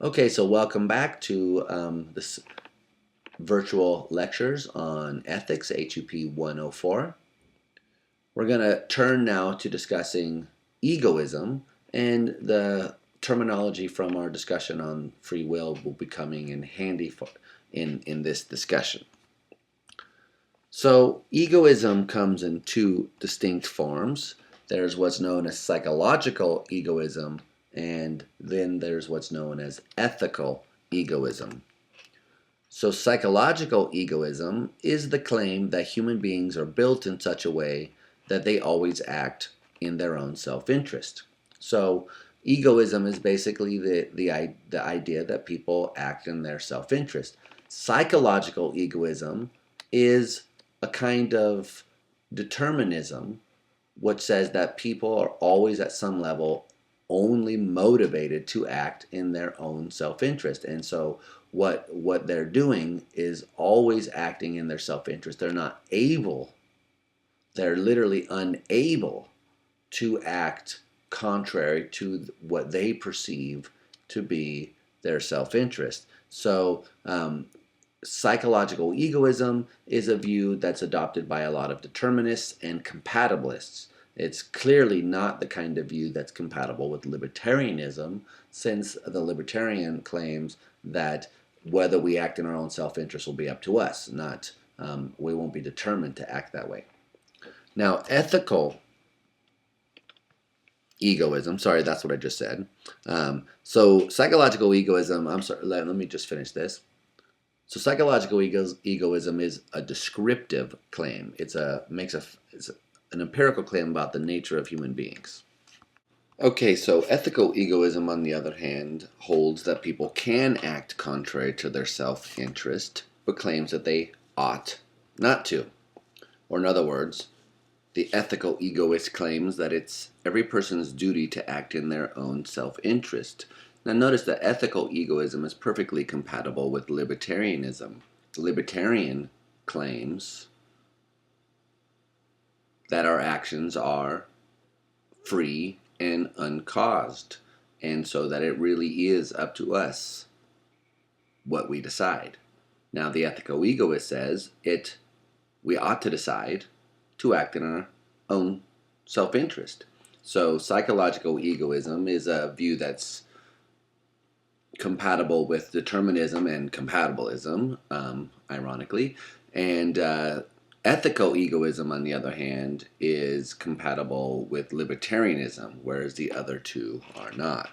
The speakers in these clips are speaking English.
Okay, so welcome back to this virtual lectures on ethics, HUP 104. We're going to turn now to discussing egoism, and the terminology from our discussion on free will be coming in handy in this discussion. So, egoism comes in two distinct forms. There's what's known as psychological egoism, and then there's what's known as ethical egoism. So, psychological egoism is the claim that human beings are built in such a way that they always act in their own self interest. So, egoism is basically the idea that people act in their self interest. Psychological egoism is a kind of determinism which says that people are always at some level only motivated to act in their own self-interest. And so what they're doing is always acting in their self-interest. They're literally unable to act contrary to what they perceive to be their self-interest. So psychological egoism is a view that's adopted by a lot of determinists and compatibilists. It's clearly not the kind of view that's compatible with libertarianism, since the libertarian claims that whether we act in our own self-interest will be up to us, not we won't be determined to act that way. Now, ethical egoism, sorry, that's what I just said. So psychological egoism, I'm sorry, let me just finish this. So psychological egoism is a descriptive claim. It's an empirical claim about the nature of human beings. Okay, so ethical egoism, on the other hand, holds that people can act contrary to their self-interest, but claims that they ought not to. Or in other words, the ethical egoist claims that it's every person's duty to act in their own self-interest. Now notice that ethical egoism is perfectly compatible with libertarianism. Libertarian claims that our actions are free and uncaused, and so that it really is up to us what we decide. Now the ethical egoist says we ought to decide to act in our own self-interest. So psychological egoism is a view that's compatible with determinism and compatibilism, ironically, and ethical egoism, on the other hand, is compatible with libertarianism, whereas the other two are not.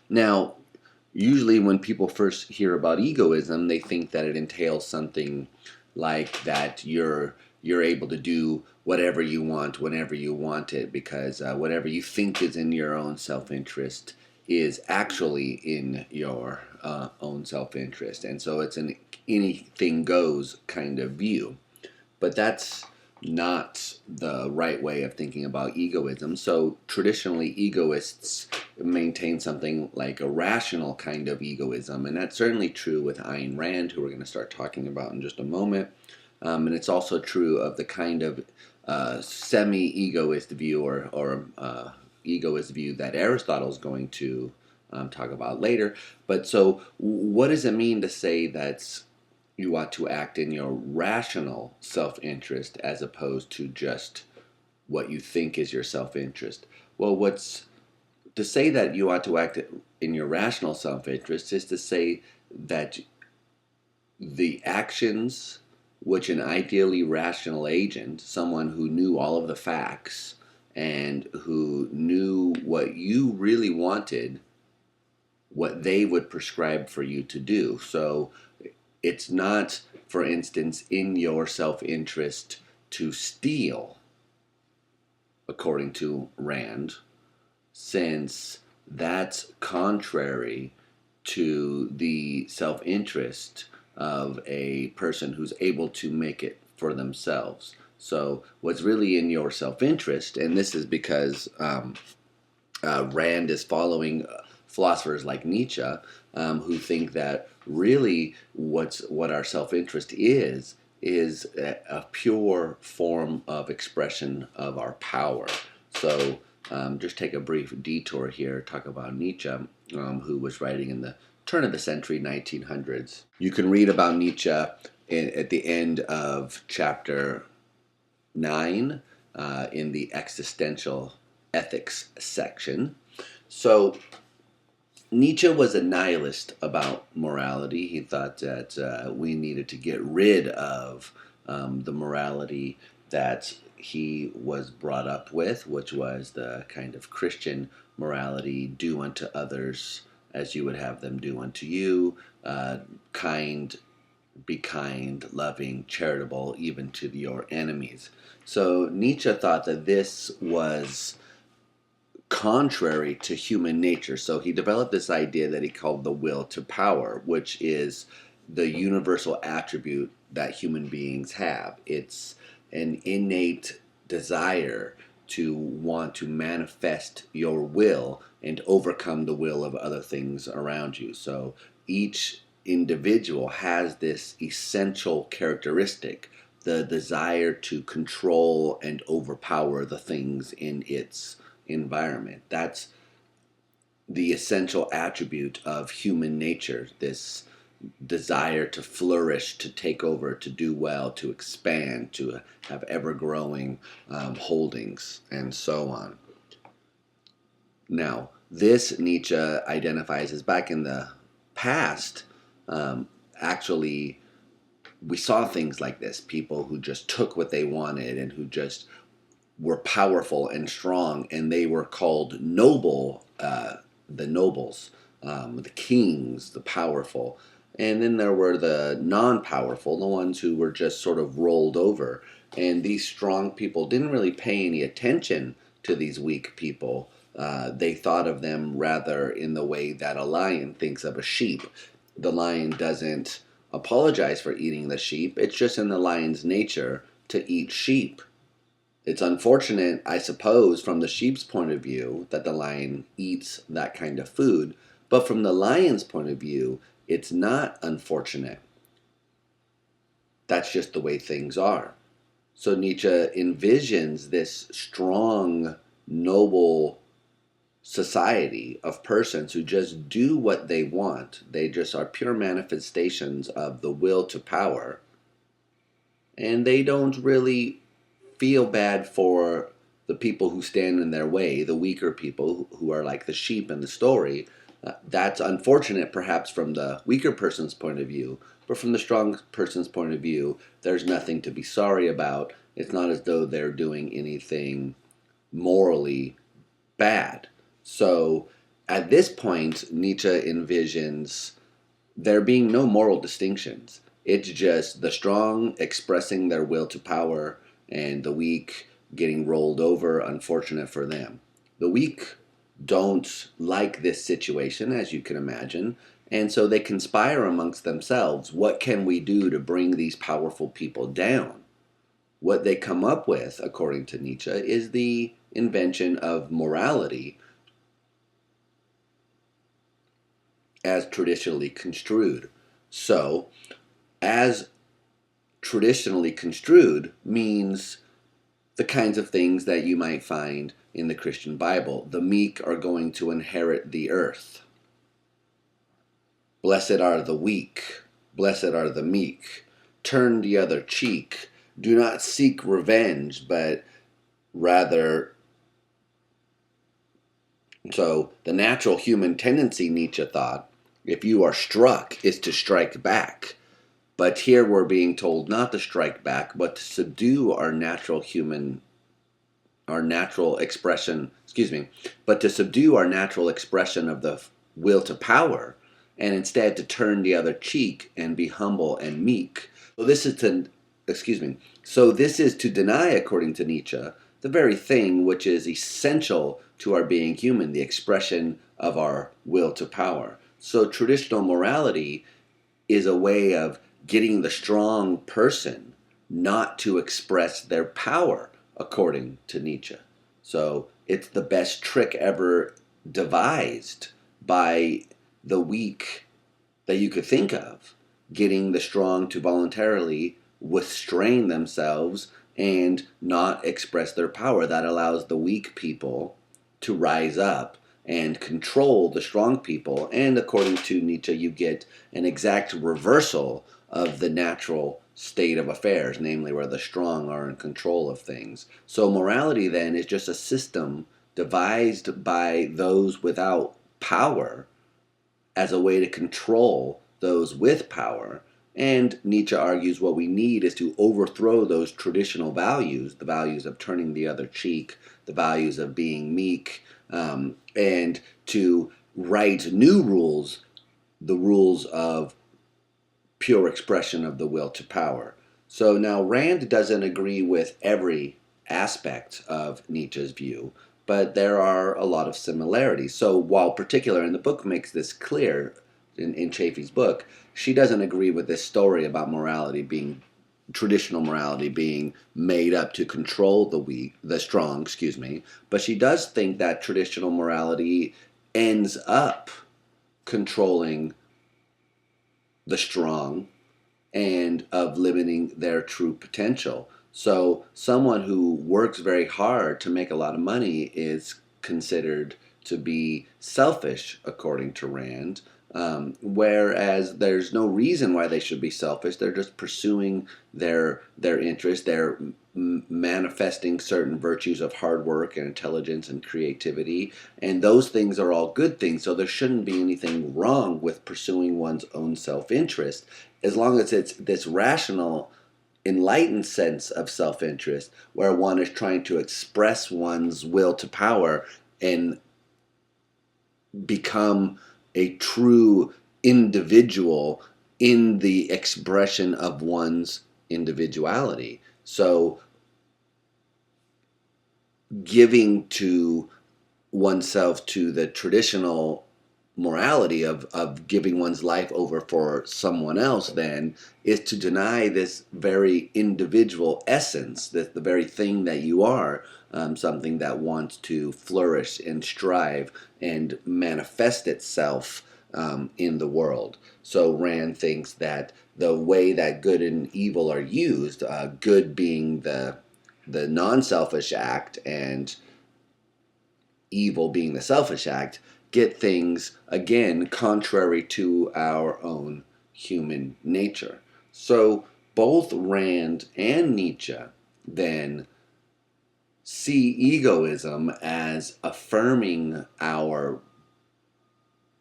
Now, usually when people first hear about egoism, they think that it entails something like that you're able to do whatever you want whenever you want it, because whatever you think is in your own self-interest is actually in your own self-interest, and so it's an anything goes kind of view. But that's not the right way of thinking about egoism. So traditionally, egoists maintain something like a rational kind of egoism, and that's certainly true with Ayn Rand, who we're going to start talking about in just a moment. And it's also true of the kind of semi-egoist view or egoist view that Aristotle is going to talk about later. But so what does it mean to say that you ought to act in your rational self-interest as opposed to just what you think is your self-interest? Well, to say that you ought to act in your rational self-interest is to say that the actions which an ideally rational agent, someone who knew all of the facts and who knew what you really wanted, what they would prescribe for you to do. So it's not, for instance, in your self-interest to steal, according to Rand, since that's contrary to the self-interest of a person who's able to make it for themselves. So what's really in your self-interest, and this is because Rand is following philosophers like Nietzsche, who think that really what our self-interest is a pure form of expression of our power. So just take a brief detour here, talk about Nietzsche, who was writing in the turn of the century, 1900s. You can read about Nietzsche at the end of chapter 9 in the existential ethics section. So Nietzsche was a nihilist about morality. He thought that we needed to get rid of the morality that he was brought up with, which was the kind of Christian morality: do unto others as you would have them do unto you, kind, be kind, loving, charitable, even to your enemies. So Nietzsche thought that this was contrary to human nature. So he developed this idea that he called the will to power, which is the universal attribute that human beings have. It's an innate desire to want to manifest your will and overcome the will of other things around you. So each individual has this essential characteristic, the desire to control and overpower the things in its environment. That's the essential attribute of human nature, this desire to flourish, to take over, to do well, to expand, to have ever-growing holdings, and so on. Now, this Nietzsche identifies as back in the past. Actually, we saw things like this, people who just took what they wanted and who just were powerful and strong, and they were called noble, the nobles, the kings, the powerful. And then there were the non-powerful, the ones who were just sort of rolled over. And these strong people didn't really pay any attention to these weak people. They thought of them rather in the way that a lion thinks of a sheep. The lion doesn't apologize for eating the sheep. It's just in the lion's nature to eat sheep. It's unfortunate, I suppose, from the sheep's point of view that the lion eats that kind of food, but from the lion's point of view, it's not unfortunate. That's just the way things are. So Nietzsche envisions this strong, noble society of persons who just do what they want. They just are pure manifestations of the will to power, and they don't really feel bad for the people who stand in their way, the weaker people who are like the sheep in the story. That's unfortunate perhaps from the weaker person's point of view, but from the strong person's point of view, there's nothing to be sorry about. It's not as though they're doing anything morally bad. So at this point, Nietzsche envisions there being no moral distinctions. It's just the strong expressing their will to power and the weak getting rolled over, unfortunate for them. The weak don't like this situation, as you can imagine, and so they conspire amongst themselves. What can we do to bring these powerful people down? What they come up with, according to Nietzsche, is the invention of morality as traditionally construed. So, as traditionally construed means the kinds of things that you might find in the Christian Bible. The meek are going to inherit the earth. Blessed are the weak. Blessed are the meek. Turn the other cheek. Do not seek revenge, but rather... So the natural human tendency, Nietzsche thought, if you are struck, is to strike back. But here we're being told not to strike back, but to subdue our natural expression, but to subdue our natural expression of the will to power, and instead to turn the other cheek and be humble and meek. So this is to deny, according to Nietzsche, the very thing which is essential to our being human, the expression of our will to power. So traditional morality is a way of getting the strong person not to express their power, according to Nietzsche. So it's the best trick ever devised by the weak that you could think of, getting the strong to voluntarily restrain themselves and not express their power. That allows the weak people to rise up and control the strong people. And according to Nietzsche, you get an exact reversal of the natural state of affairs, namely where the strong are in control of things. So morality then is just a system devised by those without power as a way to control those with power. And Nietzsche argues what we need is to overthrow those traditional values, the values of turning the other cheek, the values of being meek, and to write new rules, the rules of pure expression of the will to power. So now Rand doesn't agree with every aspect of Nietzsche's view, but there are a lot of similarities. So while particular, and the book makes this clear in Chafee's book, she doesn't agree with this story about morality being traditional morality being made up to control the strong, but she does think that traditional morality ends up controlling the strong and of limiting their true potential. So someone who works very hard to make a lot of money is considered to be selfish, according to Rand, whereas there's no reason why they should be selfish. They're just pursuing their interest. They're manifesting certain virtues of hard work and intelligence and creativity, and those things are all good things. So there shouldn't be anything wrong with pursuing one's own self-interest, as long as it's this rational, enlightened sense of self-interest where one is trying to express one's will to power and become a true individual in the expression of one's individuality. So giving to oneself to the traditional morality of giving one's life over for someone else then is to deny this very individual essence, the very thing that you are, something that wants to flourish and strive and manifest itself in the world. So Rand thinks that the way that good and evil are used, good being the non-selfish act and evil being the selfish act, get things, again, contrary to our own human nature. So both Rand and Nietzsche then see egoism as affirming our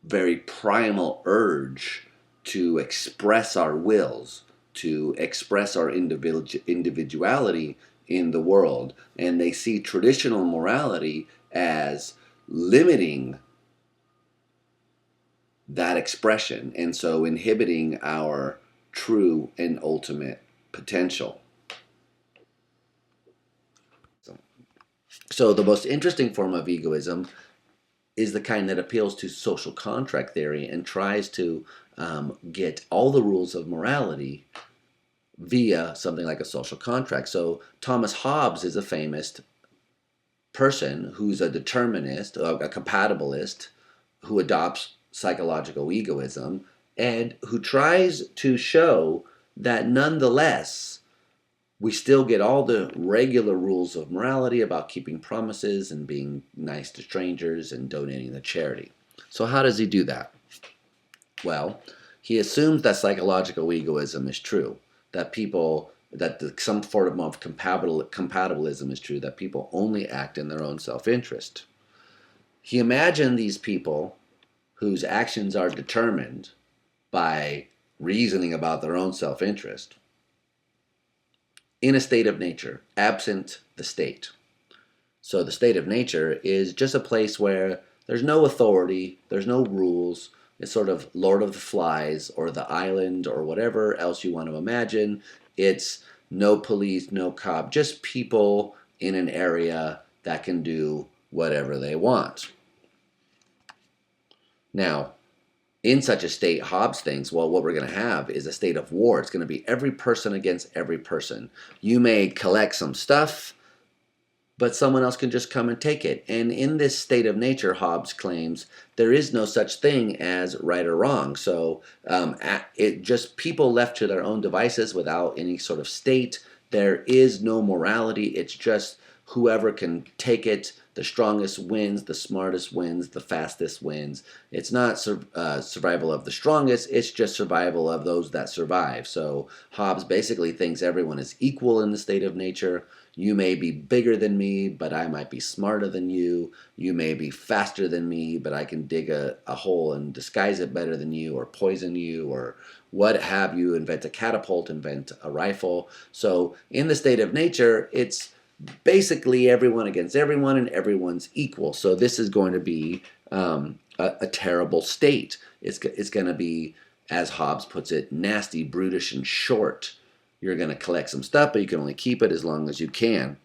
very primal urge to express our wills, to express our individuality in the world. And they see traditional morality as limiting that expression, and so inhibiting our true and ultimate potential. So the most interesting form of egoism is the kind that appeals to social contract theory and tries to get all the rules of morality via something like a social contract. So Thomas Hobbes is a famous person who's a determinist, a compatibilist, who adopts psychological egoism and who tries to show that nonetheless we still get all the regular rules of morality about keeping promises and being nice to strangers and donating to charity. So how does he do that? Well, he assumes that psychological egoism is true, that some form of compatibilism is true, that people only act in their own self-interest. He imagined these people whose actions are determined by reasoning about their own self-interest in a state of nature, absent the state. So the state of nature is just a place where there's no authority, there's no rules. It's sort of Lord of the Flies or the island or whatever else you want to imagine. It's no police, no cop, just people in an area that can do whatever they want. Now, in such a state, Hobbes thinks, well, what we're going to have is a state of war. It's going to be every person against every person. You may collect some stuff, but someone else can just come and take it. And in this state of nature, Hobbes claims, there is no such thing as right or wrong. So it just people left to their own devices without any sort of state. There is no morality. It's just whoever can take it the strongest wins, the smartest wins, the fastest wins. It's not survival of the strongest, it's just survival of those that survive. So Hobbes basically thinks everyone is equal in the state of nature. You may be bigger than me, but I might be smarter than you. You may be faster than me, but I can dig a hole and disguise it better than you, or poison you, or what have you, invent a catapult, invent a rifle. So in the state of nature, it's basically everyone against everyone, and everyone's equal. So this is going to be a terrible state. It's going to be, as Hobbes puts it, nasty, brutish, and short. You're going to collect some stuff, but you can only keep it as long as you can.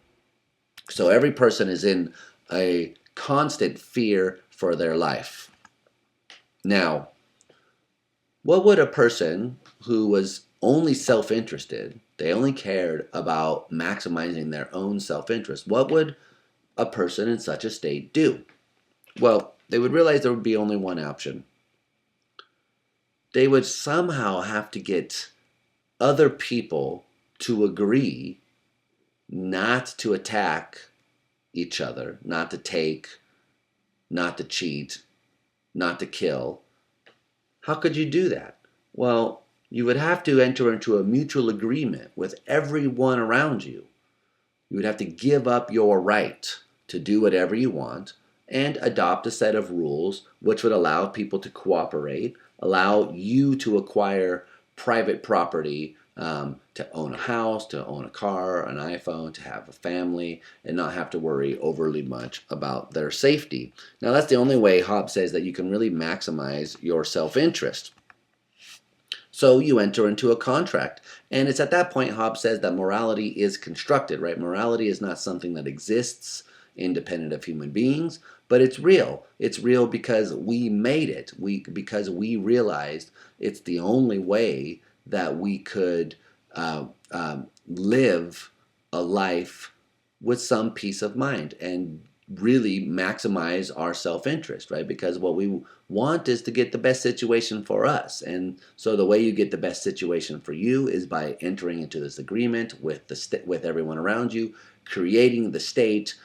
So every person is in a constant fear for their life. Now, what would a person who was only self-interested, they only cared about maximizing their own self-interest, what would a person in such a state do? Well, they would realize there would be only one option. They would somehow have to get other people to agree not to attack each other, not to take, not to cheat, not to kill. How could you do that? Well, you would have to enter into a mutual agreement with everyone around you. You would have to give up your right to do whatever you want and adopt a set of rules which would allow people to cooperate, allow you to acquire private property, to own a house, to own a car, an iPhone, to have a family, and not have to worry overly much about their safety. Now, that's the only way Hobbes says that you can really maximize your self-interest. So you enter into a contract. And it's at that point Hobbes says that morality is constructed, right? Morality is not something that exists independent of human beings, but it's real. It's real because we made it. Because we realized it's the only way that we could live a life with some peace of mind and really maximize our self-interest, right? Because what we want is to get the best situation for us. And so the way you get the best situation for you is by entering into this agreement with with everyone around you, creating the state,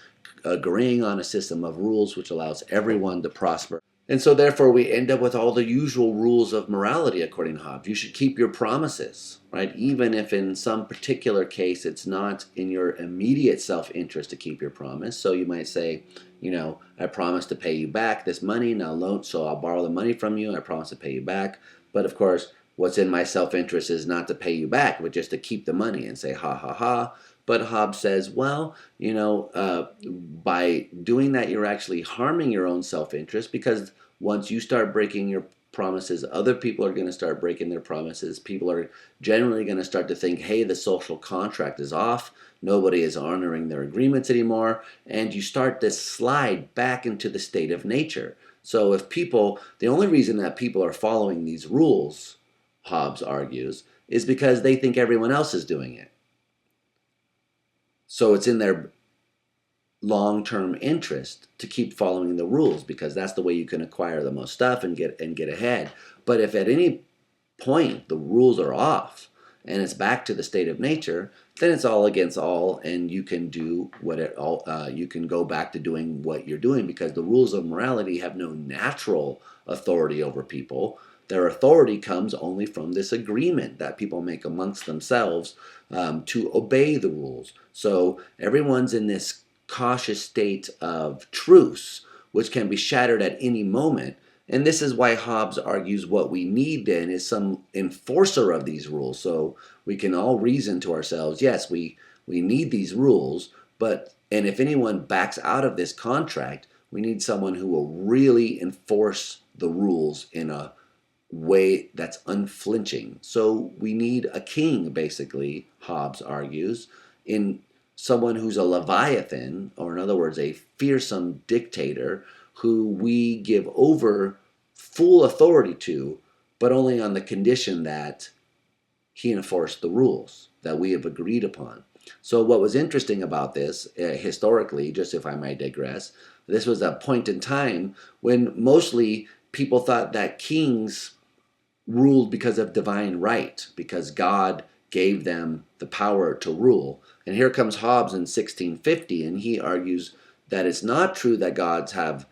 agreeing on a system of rules which allows everyone to prosper. And so therefore we end up with all the usual rules of morality according to Hobbes. You should keep your promises, right? Even if in some particular case it's not in your immediate self-interest to keep your promise. So you might say, I promise to pay you back this money, so I'll borrow the money from you, I promise to pay you back. But of course, what's in my self-interest is not to pay you back, but just to keep the money and say, ha, ha, ha. But Hobbes says, well, by doing that, you're actually harming your own self-interest, because once you start breaking your promises, other people are going to start breaking their promises. People are generally going to start to think, hey, the social contract is off. Nobody is honoring their agreements anymore. And you start this slide back into the state of nature. So the only reason that people are following these rules, Hobbes argues, is because they think everyone else is doing it. So it's in their long-term interest to keep following the rules, because that's the way you can acquire the most stuff and get ahead. But if at any point the rules are off and it's back to the state of nature, then it's all against all, and you can do you can go back to doing what you're doing, because the rules of morality have no natural authority over people. Their authority comes only from this agreement that people make amongst themselves to obey the rules. So everyone's in this cautious state of truce, which can be shattered at any moment. And this is why Hobbes argues what we need then is some enforcer of these rules. So we can all reason to ourselves, yes, we need these rules, and if anyone backs out of this contract, we need someone who will really enforce the rules in a way that's unflinching. So we need a king, basically, Hobbes argues, in someone who's a leviathan, or in other words, a fearsome dictator who we give over full authority to, but only on the condition that he enforced the rules that we have agreed upon. So what was interesting about this, historically, just if I might digress, this was a point in time when mostly people thought that kings ruled because of divine right, because God gave them the power to rule. And here comes Hobbes in 1650, and he argues that it's not true that gods have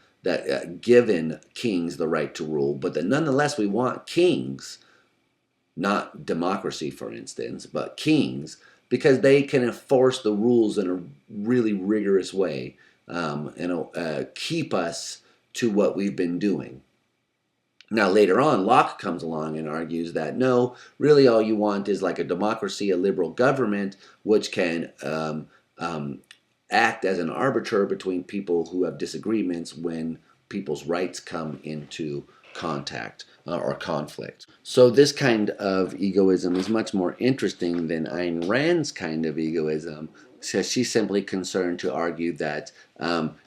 given kings the right to rule, but that nonetheless we want kings, not democracy, for instance, but kings, because they can enforce the rules in a really rigorous way, and keep us to what we've been doing. Now, later on, Locke comes along and argues that no, really all you want is like a democracy, a liberal government, which can act as an arbiter between people who have disagreements when people's rights come into contact or conflict. So this kind of egoism is much more interesting than Ayn Rand's kind of egoism. So she's simply concerned to argue that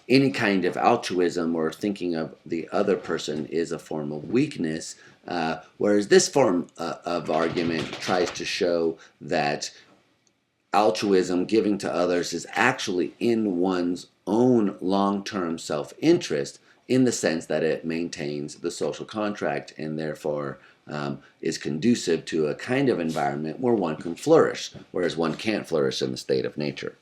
any kind of altruism or thinking of the other person is a form of weakness, whereas this form of argument tries to show that altruism, giving to others, is actually in one's own long-term self-interest, in the sense that it maintains the social contract and therefore is conducive to a kind of environment where one can flourish, whereas one can't flourish in the state of nature.